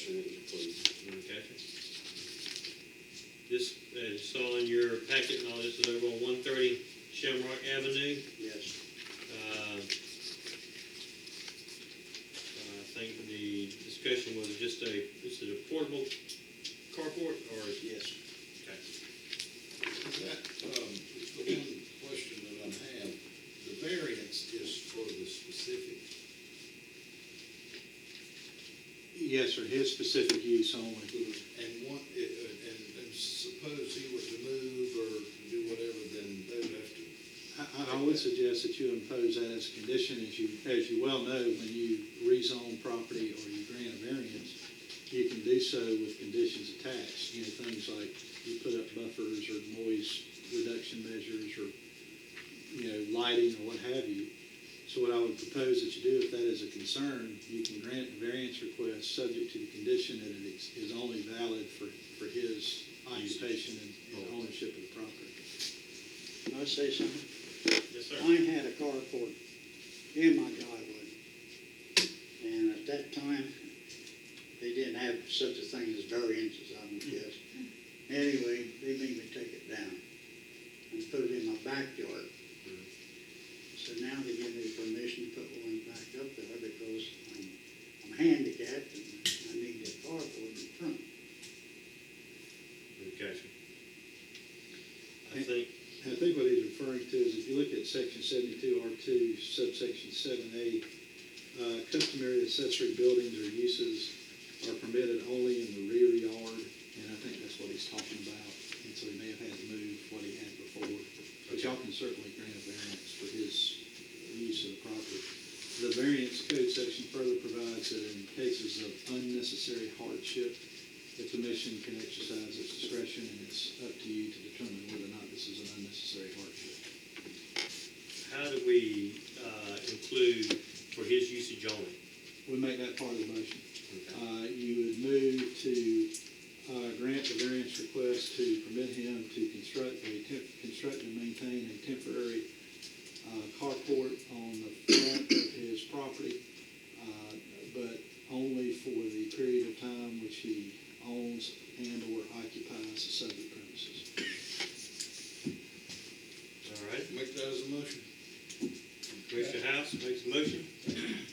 discussion is included. Okay. This, as you saw in your packet and all, this is over on 130 Shamrock Avenue. Yes. I think the discussion was just is it a portable carport or? Yes. Okay. That, the one question that I have, the variance is for the specific. Yes, sir, his specific use only. And one, and suppose he were to move or do whatever, then they would have to. I would suggest that you impose that as a condition, as you well know, when you rezone property or you grant a variance, you can do so with conditions attached. You know, things like you put up buffers or noise reduction measures or, you know, lighting or what have you. So what I would propose that you do, if that is a concern, you can grant a variance request subject to the condition that it is only valid for his occupation and ownership of the property. Can I say something? Yes, sir. I had a carport in my driveway, and at that time, they didn't have such a thing as variances, I would guess. Anyway, they made me take it down and put it in my backyard. So now they give me permission to put one back up there because I'm handicapped and I need that carport in front. Okay. I think what he's referring to is if you look at section 72R2, subsection 7A, customary accessory buildings or uses are permitted only in the rear yard, and I think that's what he's talking about. And so he may have had to move what he had before, but y'all can certainly grant a variance for his use of the property. The variance code section further provides that in cases of unnecessary hardship, the commission can exercise its discretion, and it's up to you to determine whether or not this is an unnecessary hardship. How do we include for his usage only? We make that part of the motion. Okay. You would move to grant the variance request to permit him to construct and maintain a temporary carport on the front of his property, but only for the period of time which he owns and or occupies the subject premises. All right. Make that as a motion. Commissioner House makes a motion.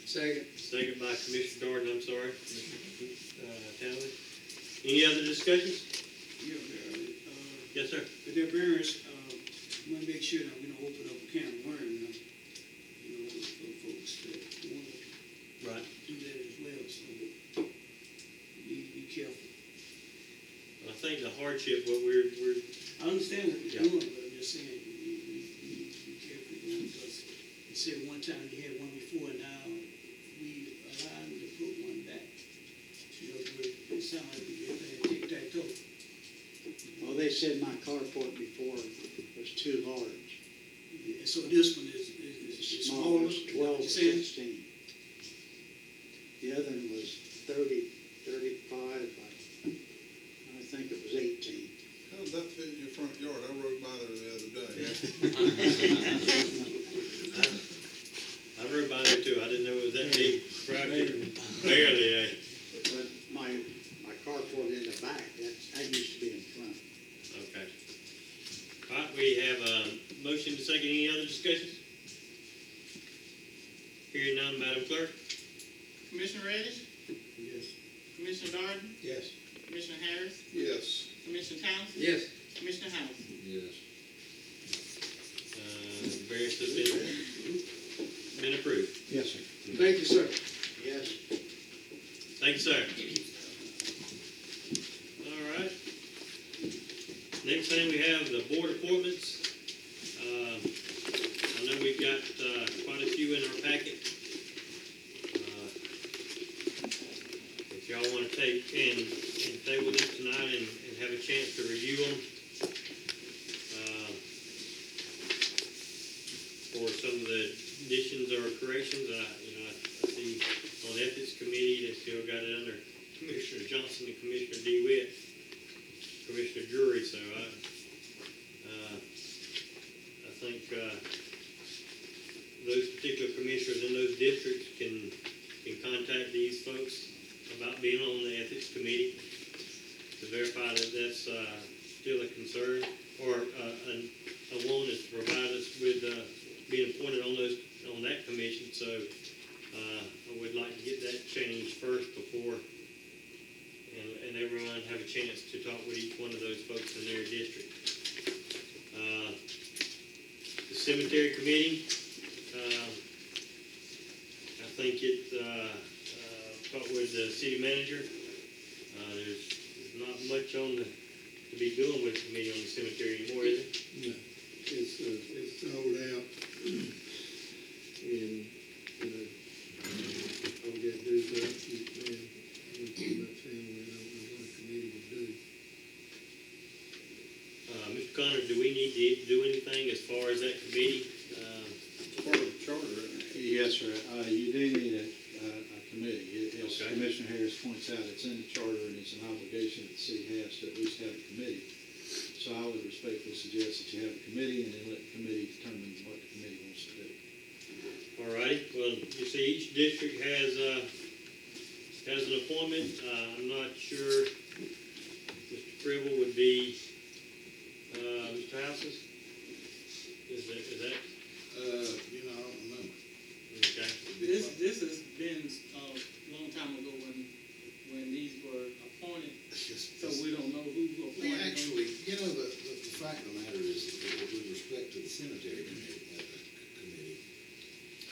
Second. Second by Commissioner Darden, I'm sorry. Commissioner Townley. Any other discussions? Yeah, Mayor. Yes, sir. With that variance, we want to make sure that we don't open up a can of worms, you know, for folks that want to Right. do that as well. So you need to be careful. I think the hardship, what we're I understand what you're Yeah. doing, but I'm just saying you need to be careful, you know, because you said one time you had one before, and now we allowed them to put one back. You know, it sounds like you're playing tic-tac-toe. Well, they said my carport before was too large. Yeah, so this one is smaller. It's 12, You saying? 16. The other one was 30, 35, I think it was 18. How does that fit in your front yard? I rode by there the other day. I rode by there too. I didn't know it was that deep. Barely, eh? But my carport in the back, that used to be in front. Okay. All right, we have a motion to second. Any other discussions? Hearing none, Madam Clerk? Commissioner Reddish, Yes. Commissioner Darden, Yes. Commissioner Harris, Yes. Commissioner Townsend. Yes. Commissioner House. Yes. Variance has been approved. Yes, sir. Thank you, sir. Yes. Thank you, sir. All right. Next thing we have the board appointments. I know we've got quite a few in our packet. If y'all want to take and table this tonight and have a chance to review them for some of the additions or corrections, I see on the ethics committee they still got it under Commissioner Johnson and Commissioner DeWitt, Commissioner Drury. So I think those particular commissioners in those districts can contact these folks about being on the ethics committee to verify that that's, still a concern, or, a one is to provide us with, being appointed on that commission, so, I would like to get that changed first before, and everyone have a chance to talk with each one of those folks in their district. The cemetery committee, I think talked with the city manager. There's not much to be doing with the committee on the cemetery anymore, is it? No, it's sold out. And, I'll get those up, and we'll keep that family, I don't know what a committee would do. Mr. Connors, do we need to do anything as far as that committee? It's part of the charter. Yes, sir. You do need a committee. As Okay. Commissioner Harris points out, it's in the charter and it's an obligation that the city has to at least have a committee. So I would respectfully suggest that you have a committee and then let the committee determine what the committee wants to do. All righty, well, you see, each district has an appointment. I'm not sure Mr. Cribble would be, Mr. Houses? Is that, I don't remember. okay? This has been a long time ago when these were appointed, so we don't know who appointed We them. actually, the fact of the matter is that with respect to the cemetery committee,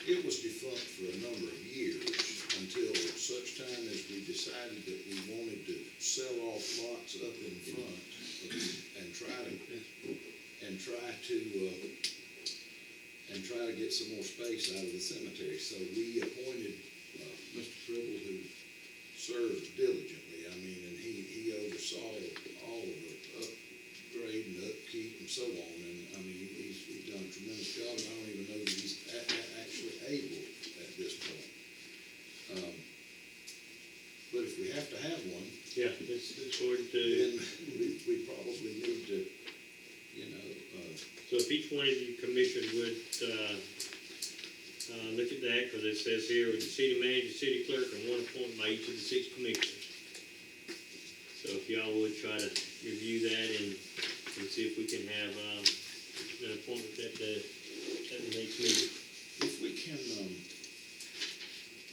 it was defunct for a number of years until such time as we decided that we wanted to sell off lots up in front and try to get some more space out of the cemetery. So we appointed Mr. Cribble, who served diligently. I mean, and he oversaw all of the upgrade and upkeep and so on. And I mean, he's done a tremendous job, and I don't even know that he's actually able at this point. But if we have to have one, Yeah, it's according to, then we probably need to, so if each one of you commissioners would, look at that, because it says here, with the city manager, city clerk, and one appointed by each of the 6 commissioners. So if y'all would try to review that and see if we can have, an appointment at the next meeting. if we can,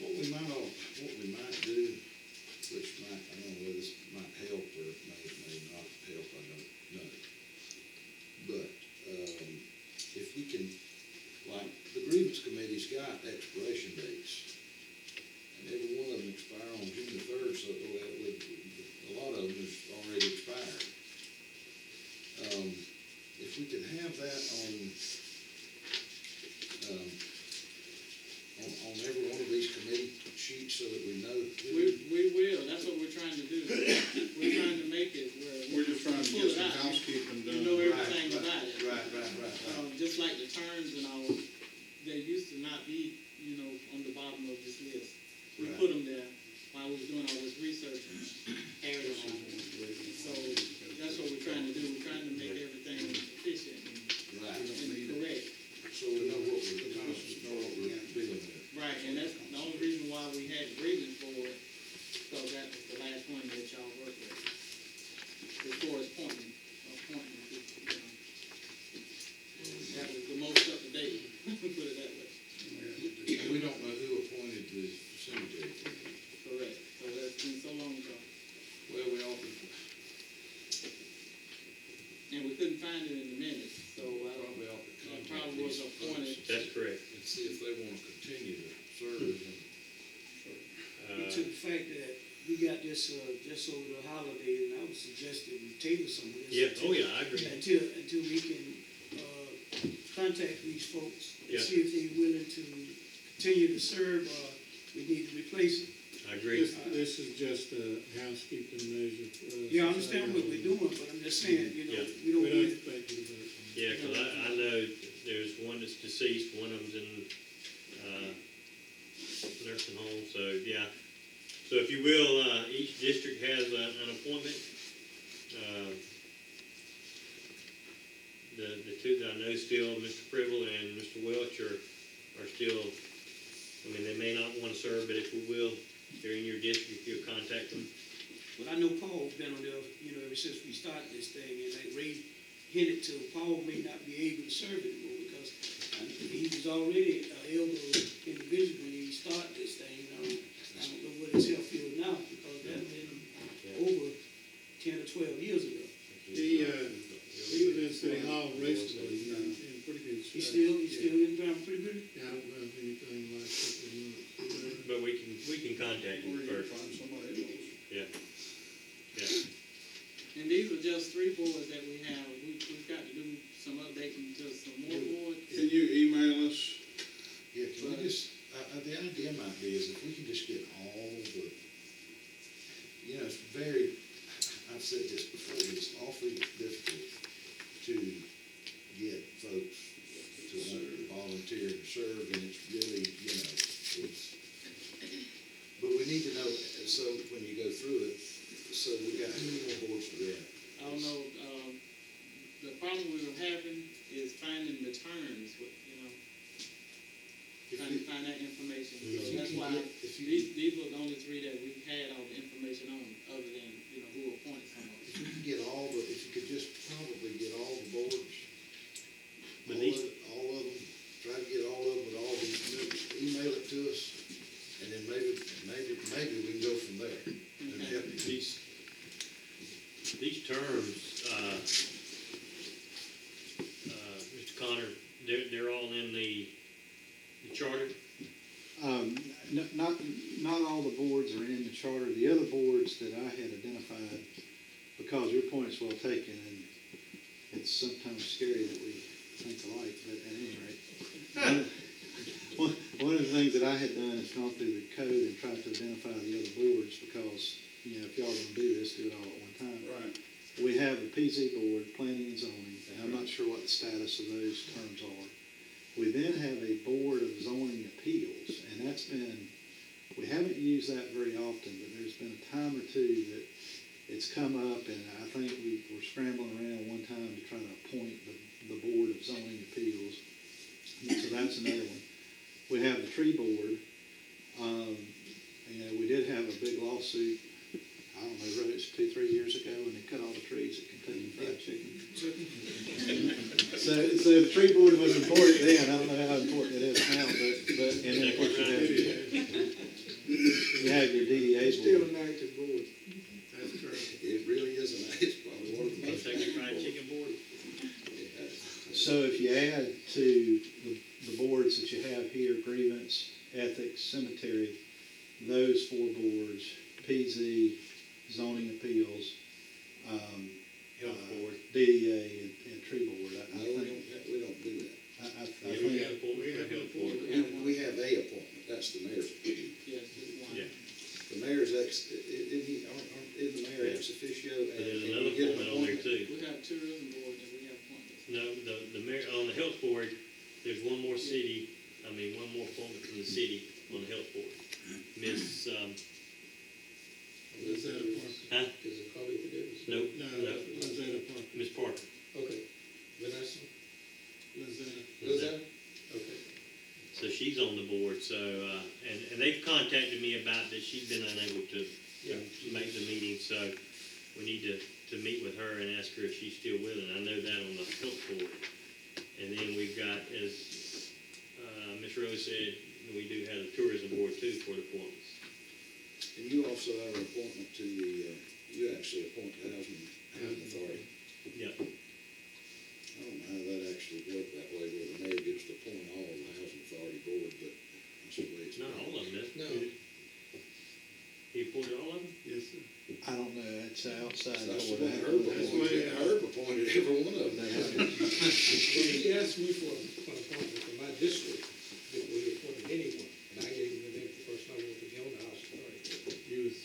what we might do, which might, I don't know whether this might help or may not help, I don't know. But, if we can, like, the grievance committee's got expiration dates, and every one of them expire on June the 3rd, so a lot of them is already expired. If we could have that on every one of these committee sheets so that we know. We will, that's what we're trying to do. We're trying to make it where. We're just trying to pull get it some out. housekeeping You done. know everything about it. Right. Just like the terms and all, they used to not be, on the bottom of this list. We Right. put them there while we was doing all this research and added on. So that's what we're trying to do. We're trying to make everything efficient Right. and correct. So we know what we're dealing with. Right, and that's the only reason why we had the grievance board, because that was the last one that y'all worked with. As far as appointment, that was the most up to date, put it that way. And we don't know who appointed the cemetery committee. Correct, so that's been so long ago. Well, we often, And we couldn't find it in the minutes, so I don't, probably ought to it contact probably was these appointed. folks That's correct. and see if they want to continue to serve. And to the fact that we got this, just over the holiday, and I would suggest that we table some of this. Yeah, oh yeah, I agree. Until we can, contact these folks and Yeah. see if they're willing to continue to serve, or we need to replace them. I agree. This is just a housekeeping measure. Yeah, I understand what we're doing, but I'm just saying, Yeah. we don't We don't need, expect you to vote. Yeah, because I know there's one that's deceased, one of them's in, nursing home, so, yeah. So if you will, each district has an appointment. The two that I know still, Mr. Fribble and Mr. Welch are still, I mean, they may not want to serve, but if we will, they're in your district, you'll contact them. Well, but I know Paul's been on there, you know, ever since we started this thing, and like Ray hinted to, Paul may not be able to serve anymore, because he was already an elder individual when he started this thing. I don't know what his health feels now, because that been over 10 or 12 years ago. He was in City Hall recently, in pretty good shape. He's still in ground pretty good. Yeah, I don't know if anything like couple of months. But we can contact him Or you first. find somebody else. Yeah. And these are just 3 boards that we have. We've got to do some updating to some more boards. Can you email us? Yeah, can we just, the idea might be is if we can just get all the, you know, it's very, I've said this before, it's awfully difficult to get folks to want to volunteer and serve, and it's really, you know, but we need to know, so when you go through it, so we got, how many more boards do we have? I don't know, the problem we were having is finding the terms, you know, If trying to we- find that information. If So you that's can why get- if you- these were the only 3 that we had all the information on, other than, you know, who appointed some of If them. you could get all the, if you could just probably get all the boards, But these, all of them, try to get all of them with all the, email it to us, and then maybe we can go from there. And help you. these terms, Mr. Connor, they're all in the charter? Not all the boards are in the charter. The other boards that I had identified, because your point's well taken, and it's sometimes scary that we think alike, but at any rate. One of the things that I had done is gone through the code and tried to identify the other boards, because, you know, if y'all gonna do this, do it all at one time. Right. We have the PZ board, planning and zoning, and I'm not sure what the status of those terms are. We then have a board of zoning appeals, and that's been, we haven't used that very often, but there's been a time or two that it's come up, and I think we were scrambling around one time to try to appoint the board of zoning appeals. And so that's another one. We have the tree board. You know, we did have a big lawsuit, I don't know, Rose, 2-3 years ago, and they cut all the trees that contained fried chicken. So the tree board was important then. I don't know how important it is now, but and then of course you have your DDA It's still board. an active board. That's correct. It really is, it's probably one of the most. Kentucky Fried Chicken Board? So if you add to the boards that you have here, grievance, ethics, cemetery, those 4 boards, PZ, zoning appeals, Health board. DDA, and tree board, I No, think. we don't do that. I Yeah, think we have appointment We for have health a board. We have a appointment, that's the mayor's. Yes, just one. Yeah. The mayor's isn't the mayor ex officio? But there's another appointment on there too. We have tourism board that we have appointed. No, the mayor, on the health board, there's one more one more appointment from the city on the health board. Miss, Was that a park? huh? Is it called it Davis? Nope, No, no, was that a park? Miss Parker. Okay. Vanessa? Was that? Was that? Okay. So she's on the board, so, and they've contacted me about that she's been unable to make the meeting, so we need to meet with her and ask her if she's still willing. I know that on the health board. And then we've got, as, Ms. Rose said, we do have the tourism board too for the appointments. And you also have an appointment to the, you actually appoint the housing authority. Yeah. I don't know how that actually worked that way, where the mayor gets to appoint all of the housing authority board, but that's the way it's. Not all of them, does No. he appointed all of them? Yes, sir. I don't know, it's outside. That's board. the way Herb That's appointed, why- Herb appointed every one of them. Well, he asked me for an appointment for my district, that we appointed anyone, and I gave him the name of the person I wanted to be on the house authority. He was.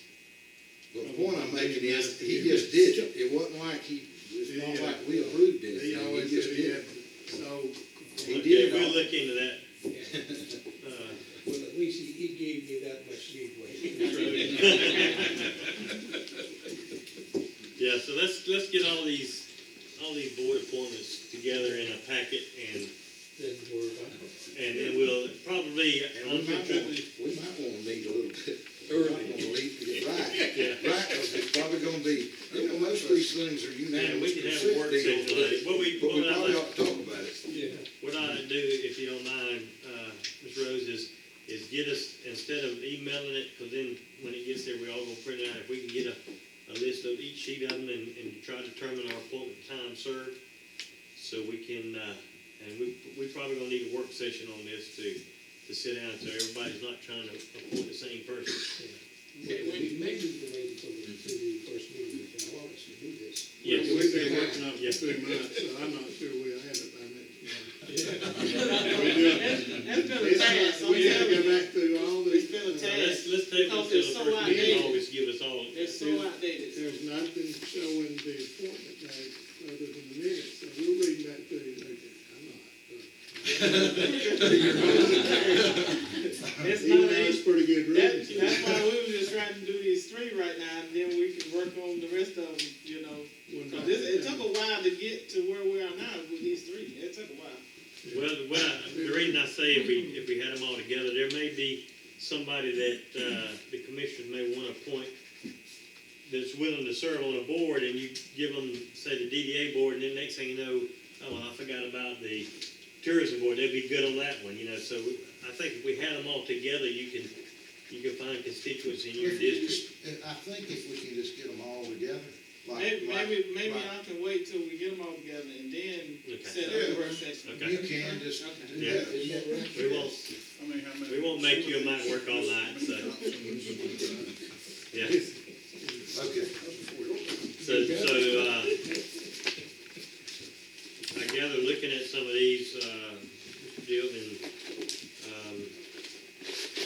But the point I'm making is, he just did it. It wasn't like it's not like we approved it. He always He just said he did had, it. so. He Okay, did it we'll all. look into that. Well, at least he gave me that much leeway. Yeah, so let's get all these board appointments together in a packet, and Then we're about. then we'll probably, And we might want to meet a little bit Early. We might want to leave to get right. Yeah. Right, because it's probably these things are Yeah, we unanimous can have a consent work deals, session on it. What we probably like- ought to talk about it. Yeah. What I do, if you don't mind, Ms. Rose, is get us, instead of emailing it, because then when it gets there, we all gonna print it out. If we can get a list of each sheet of them and try to determine our appointment time served, so we can, and we probably gonna need a work session on this to sit down, so everybody's not trying to appoint the same person. We may need to wait until the first meeting in August to do this. Yes. We've been working on it Yeah. for 2 months, so I'm not sure we'll have it by next month. That's been a task, I'm We have to telling go you. back through all It's these. been a So task. let's table it Because till it's the so first meeting in outdated. August, give us all. It's so outdated. There's nothing showing the appointment date other than the minutes, so we'll read that through. I'm not. It's Even not, though it's pretty good reading. that's why we were just trying to do these 3 right now, and then we can work on the rest of them, you know. One Cause night it at a took time. a while to get to where we are now with these 3. It took a while. Well, the reason I say if we had them all together, there may be somebody that, the commissioners may wanna appoint that's willing to serve on a board, and you give them, say, the DDA board, and then next thing you know, oh, I forgot about the tourism board, they'd be good on that one, you know, so I think if we had them all together, you can find constituents in your If we district. just- I think if we can just get them all together, Maybe y'all can wait till we get them all together and then Okay. set up a work session. Okay. You can just Okay. do Yeah. that. Isn't that right? We won't make you and Mike work all night, so, yeah. Okay. So, I gather, looking at some of these, deals and,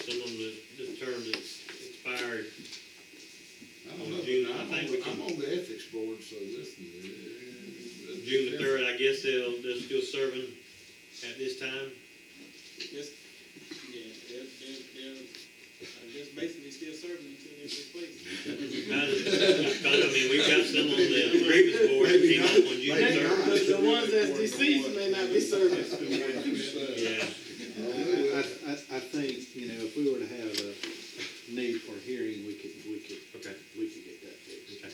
some of them, the terms that expired, I don't know, June, but I think we can- I'm on the ethics board, so listen. June the 3rd, I guess they're still serving at this time. Just, yeah, they're, I guess basically still serving until they're replaced. I mean, we've got some on the grievance board that came up on June Maybe the not. 3rd. The ones that's deceased may not be serving. Yeah, I think, you know, if we were to have a need for hearing, we could okay, get that fixed. okay.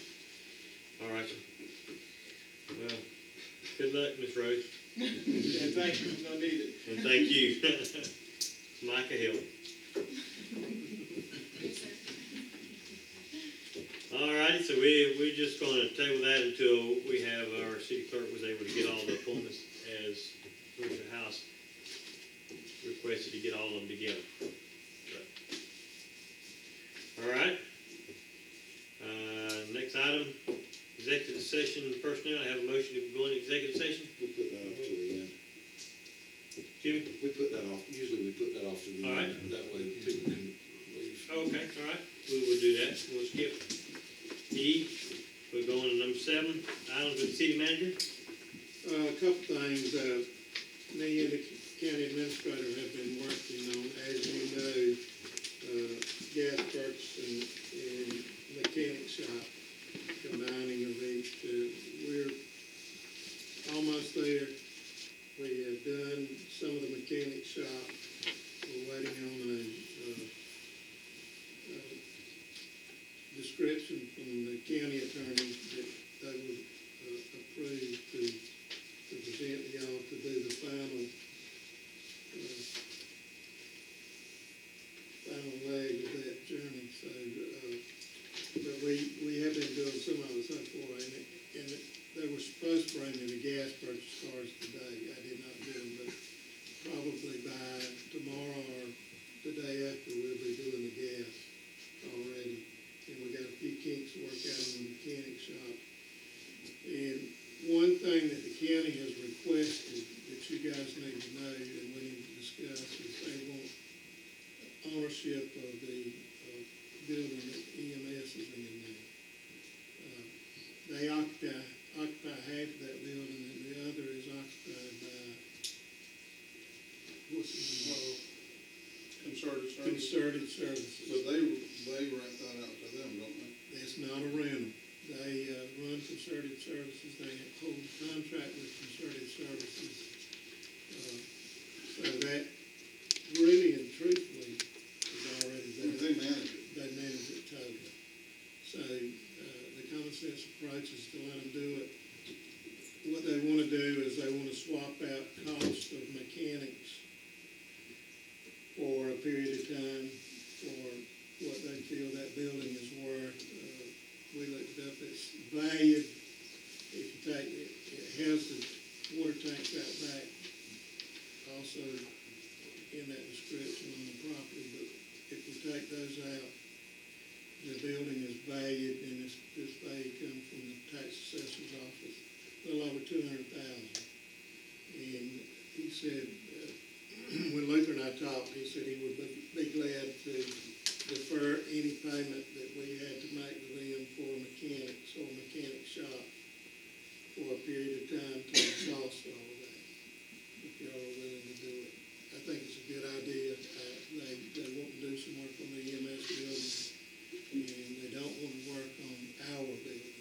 All right. Well, good luck, Ms. Rose, And thank you, we're gonna need it. and thank you. Micah Hill. All righty, so we're just gonna table that until we have, our city clerk was able to get all the appointments as Commissioner House requested to get all of them together. All right. Next item, executive session personnel. I have a motion to go into executive session. We put that off to the end. Jimmy? We put that off, usually we put that off to the All right. end. That way people can leave. Okay, all right. We will do that. We'll skip E. We're going to number 7, items with the city manager. A couple things, me and the county administrator have been working on, as you know, gas purchasing and mechanic shop, combining of each. We're almost there. We have done some of the mechanic shop. We're waiting on a description from the county attorney that they would approve to present to y'all to do the final leg of that journey. So, but we have been doing some of it so far, and they were supposed to bring me the gas purchase cards today. I did not do them, but probably by tomorrow or the day after, we'll be doing the gas already. And we got a few kinks to work out on the mechanic shop. And one thing that the county has requested that you guys need to know and we need to discuss is they want ownership of the building that EMS is in now. They occupy half of that building and the other is occupied by, what's the name? Concerted Services. So they rent that out to them, don't they? It's not a rental. They run Concerted Services. They hold a contract with Concerted Services. So that really and truthfully is already there. They manage it. They manage it totally. So the common sense approach is to let them do it. What they wanna do is they wanna swap out cost of mechanics for a period of time for what they feel that building is worth. We looked it up, it's valued, if you take it, it has the water tanks out back, also in that description on the property, but if you take those out, the building is valued, and this value comes from the tax assessor's office, a little over $200,000. And he said, when Luther and I talked, he said he would be glad to defer any payment that we had to make to them for mechanics or mechanic shop for a period of time to exhaust all of that, if y'all are willing to do it. I think it's a good idea. They want to do some work on the EMS building, and they don't want to work on our building.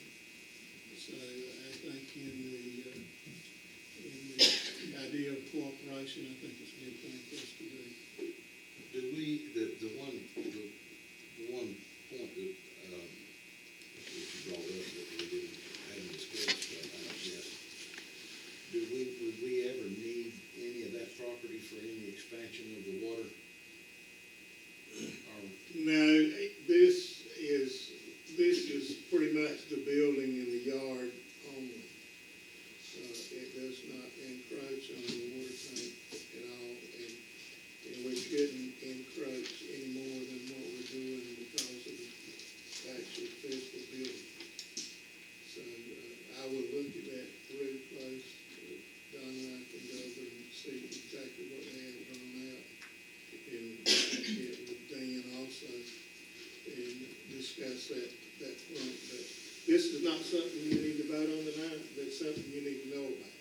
So I think in the idea of cooperation, I think it's a good thing for us to do. Do we, the one point that, that you brought up that we hadn't discussed, I guess, would we ever need any of that property for any expansion of the water? Or, No, this is pretty much the building and the yard only. It does not encroach on the water tank at all, and we shouldn't encroach any more than what we're doing because of the actual physical building. So, I will look at that really close. Don and I can go over and see exactly what they have drawn out, and get with Dan also, and discuss that point. But this is not something you need to vote on tonight, that's something you need to know about.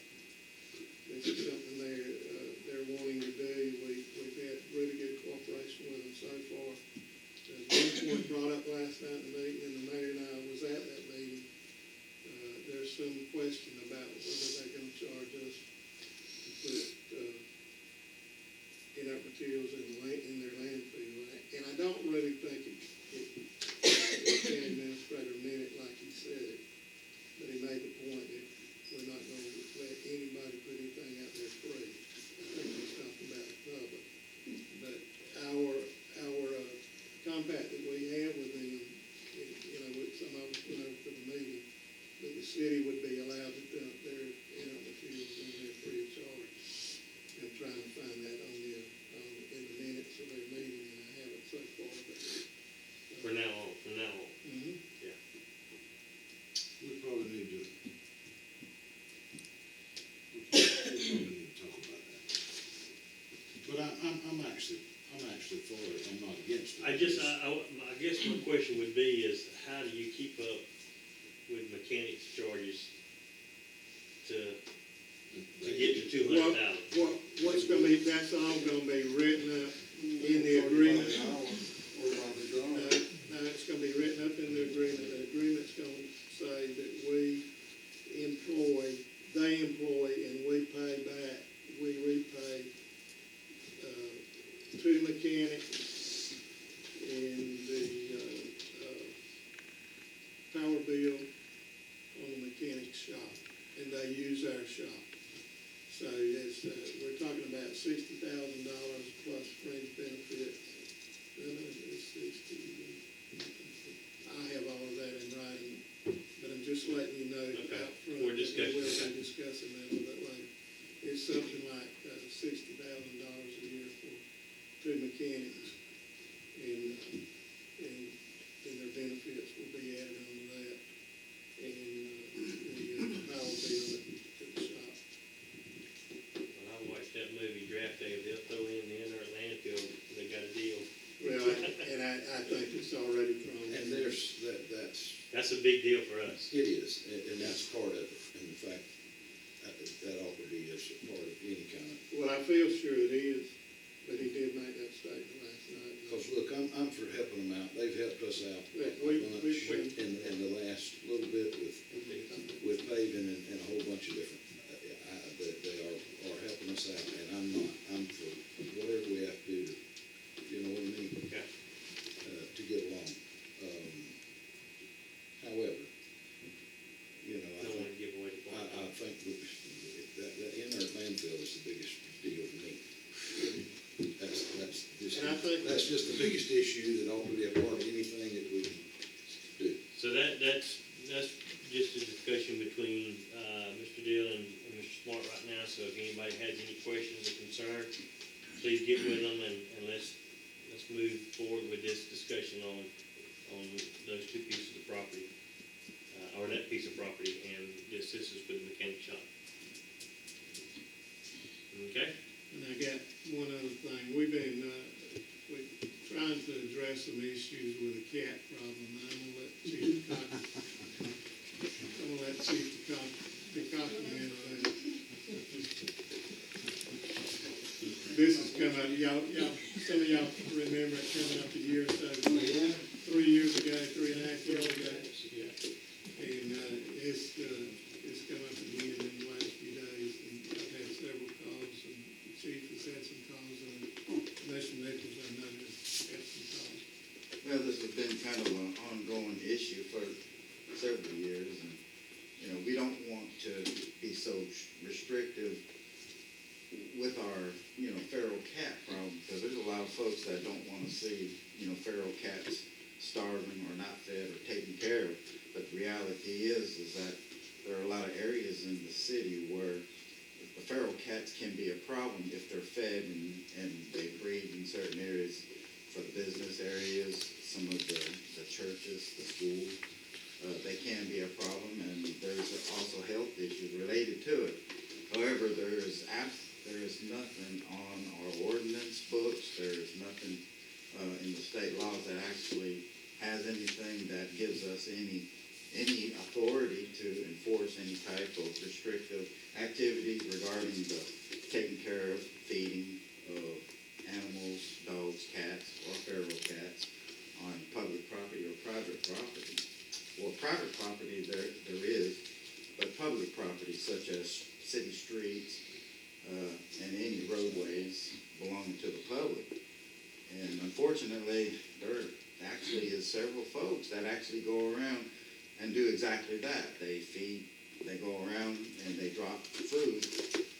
This is something they're wanting to do. We've had really good cooperation with them so far. There's one point brought up last night in the meeting, and the mayor and I was at that meeting. There's some question about whether they're gonna charge us to put, inert materials in their landfill. And I don't really think the county administrator meant it like he said it, but he made the point that we're not gonna let anybody put anything out there free. I think he's talking about the public. But our compact that we have with them, some of us went over to the meeting, but the city would be allowed to dump their inert materials in there free of charge. I'm trying to find that in the minutes of their meeting, and I haven't so far, but. From now on. Mhm. Yeah. we probably need to talk about that. But I'm actually for it, I'm not against it. I guess my question would be is, how do you keep up with mechanics charges to get to $200,000? What's gonna be, that's all gonna be written up in the agreement. No, it's gonna be written up in the agreement. The agreement's gonna say that they employ, and we pay back, we repay, 2 mechanics and the, power bill on the mechanic shop, and they use our shop. So it's, we're talking about $60,000 plus fringe benefits. It's 60. I have all of that in writing, but I'm just letting you know Okay. out front. We're discussing We'll that. be discussing that a little bit later. It's something like $60,000 a year for 2 mechanics, and their benefits will be added onto that, and the power bill at the shop. When I watched that movie Draft Day, they'll throw in the inert landfill, they got a deal. Well, and I think it's already thrown. And That's a big deal for us. it is, and that's part of it, and in fact, that ought to be a part of any kind of. Well, I feel sure it is, but he did make that statement last night. Because look, I'm for helping them out, they've helped us out Yeah, a we bunch should. in the last little bit with paving and a whole bunch of different, they are helping us out, and I'm for whatever we have to do to, you know what I mean? Yeah. To get along. However, just the biggest issue that ought to be a part of anything that we do. So that's just a discussion between, Mr. Dill and Mr. Smart right now, so if anybody has any questions or concerns, please get with them and let's move forward with this discussion on those two pieces of property, or that piece of property and the assistance with the mechanic shop. Okay? And I got one other thing, we've been, we're trying to address some issues with the cat problem, and I'm gonna let Chief comment on that. This has come up, some of y'all remember it coming up a year or so, 3 years ago, 3.5 years ago. And, it's come up again in the last few days, and I've had several calls, and the chief has had some calls, and Commissioner Nichols, I know, has had some calls. Well, this has been kind of an ongoing issue for several years, and, we don't want to be so restrictive with our, feral cat problem, because there's a lot of folks that don't want to see, feral cats starving or not fed or taken care of. But the reality is that there are a lot of areas in the city where the feral cats can be a problem if they're fed and they breed in certain areas for the business areas, some of the churches, the schools. They can be a problem, and there's also health issues related to it. However, there is nothing on our ordinance books, there is nothing in the state laws that actually has anything that gives us any authority to enforce any type of restrictive activity regarding the taking care of, feeding of animals, dogs, cats, or feral cats on public property or private property. Well, private property there is, but public property such as city streets and any roadways belong to the public. And unfortunately, there actually is several folks that actually go around and do exactly that. They go around and they drop food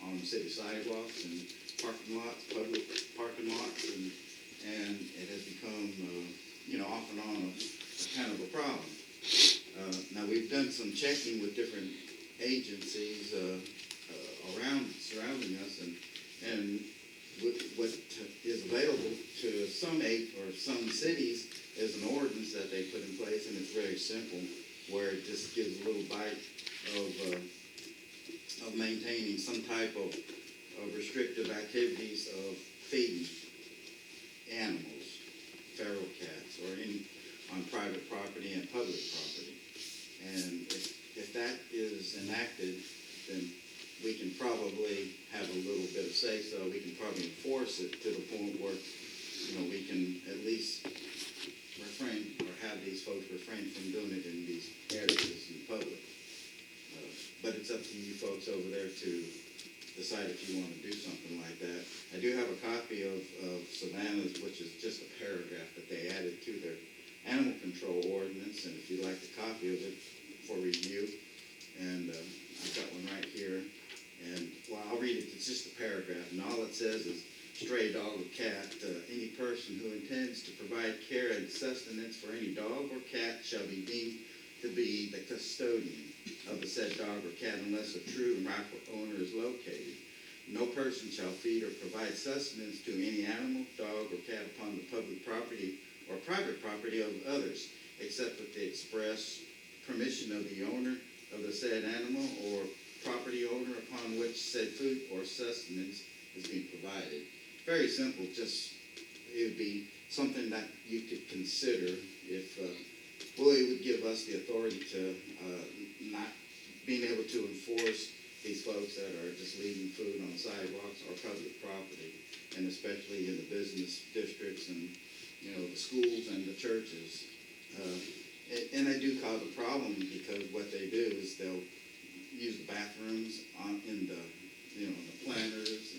on city sidewalks and parking lots, public parking lots, and it has become, off and on a kind of a problem. Now, we've done some checking with different agencies surrounding us, and what is available to some cities is an ordinance that they put in place, and it's very simple, where it just gives a little bite of maintaining some type of restrictive activities of feeding animals, feral cats, or any on private property and public property. And if that is enacted, then we can probably have a little bit of say-so. We can probably enforce it to the point where, we can at least refrain or have these folks refrain from doing it in these areas in public. But it's up to you folks over there to decide if you want to do something like that. I do have a copy of Savannah's, which is just a paragraph that they added to their animal control ordinance, and if you'd like a copy of it for review, and I've got one right here, and I'll read it. It's just a paragraph, and all it says is, stray dog or cat, any person who intends to provide care and sustenance for any dog or cat shall be deemed to be the custodian of the said dog or cat unless a true and rightful owner is located. No person shall feed or provide sustenance to any animal, dog, or cat upon the public property or private property of others, except with the express permission of the owner of the said animal or property owner upon which said food or sustenance is being provided. Very simple, just it would be something that you could consider if, it would give us the authority to not being able to enforce these folks that are just leaving food on sidewalks or public property, and especially in the business districts and, the schools and the churches. And they do cause a problem because what they do is they'll use the bathrooms in the, the planters,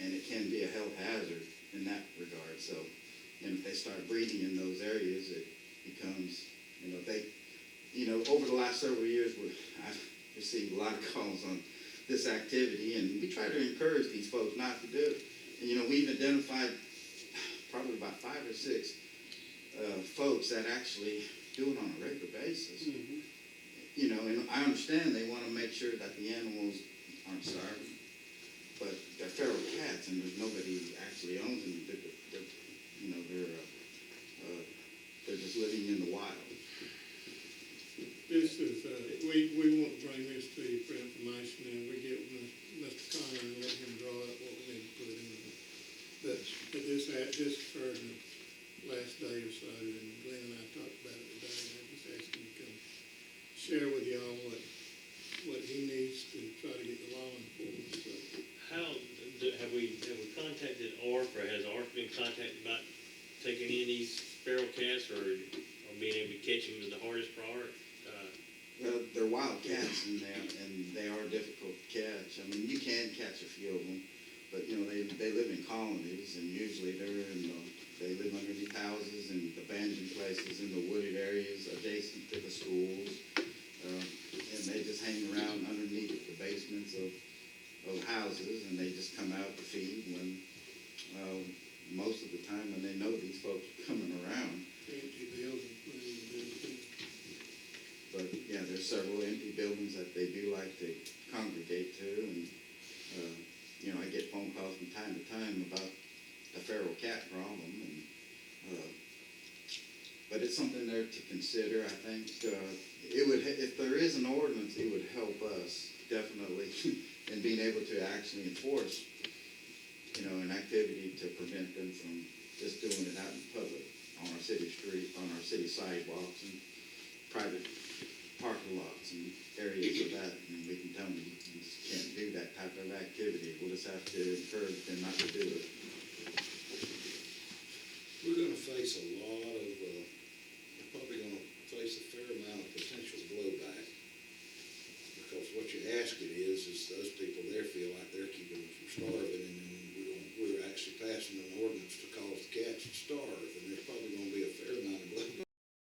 and it can be a health hazard in that regard. So, and if they start breeding in those areas, it becomes, over the last several years, I've received a lot of calls on this activity, and we try to encourage these folks not to do it. And, we've identified probably about 5 or 6 folks that actually do it on a regular basis. You know, and I understand they want to make sure that the animals aren't starving, but they're feral cats, and there's nobody actually owns them. They're just living in the wild. This is, we want to bring this to you for information, and we get with Mr. Connor and let him draw up what we need to put in there. But this occurred in the last day or so, and Glenn and I talked about it today, and I just asked him to come share with y'all what he needs to try to get the law enforcement, so. Have we contacted ARC, or has ARC been contacted about taking in these feral cats, or being able to catch them is the hardest part? Well, they're wild cats, and they are difficult to catch. I mean, you can catch a few of them, but you know they live in colonies, and usually they live underneath houses and abandoned places in the wooded areas adjacent to the schools, and they just hang around underneath the basements of houses, and they just come out to feed when most of the time when they know these folks are coming around. Empty building, put in the building. But yeah, there's several empty buildings that they do like to congregate to, and you know, I get phone calls from time to time about the feral cat problem, and but it's something there to consider. I think it would, if there is an ordinance, it would help us definitely in being able to actually enforce, you know, an activity to prevent them from just doing it out in public on our city street, on our city sidewalks and private parking lots and areas of that. And we can tell them you just can't do that type of activity. We'll just have to encourage them not to do it. We're gonna face a lot of, we're probably gonna face a fair amount of potential blowback. Because what you're asking is those people there feel like they're keeping them from starving.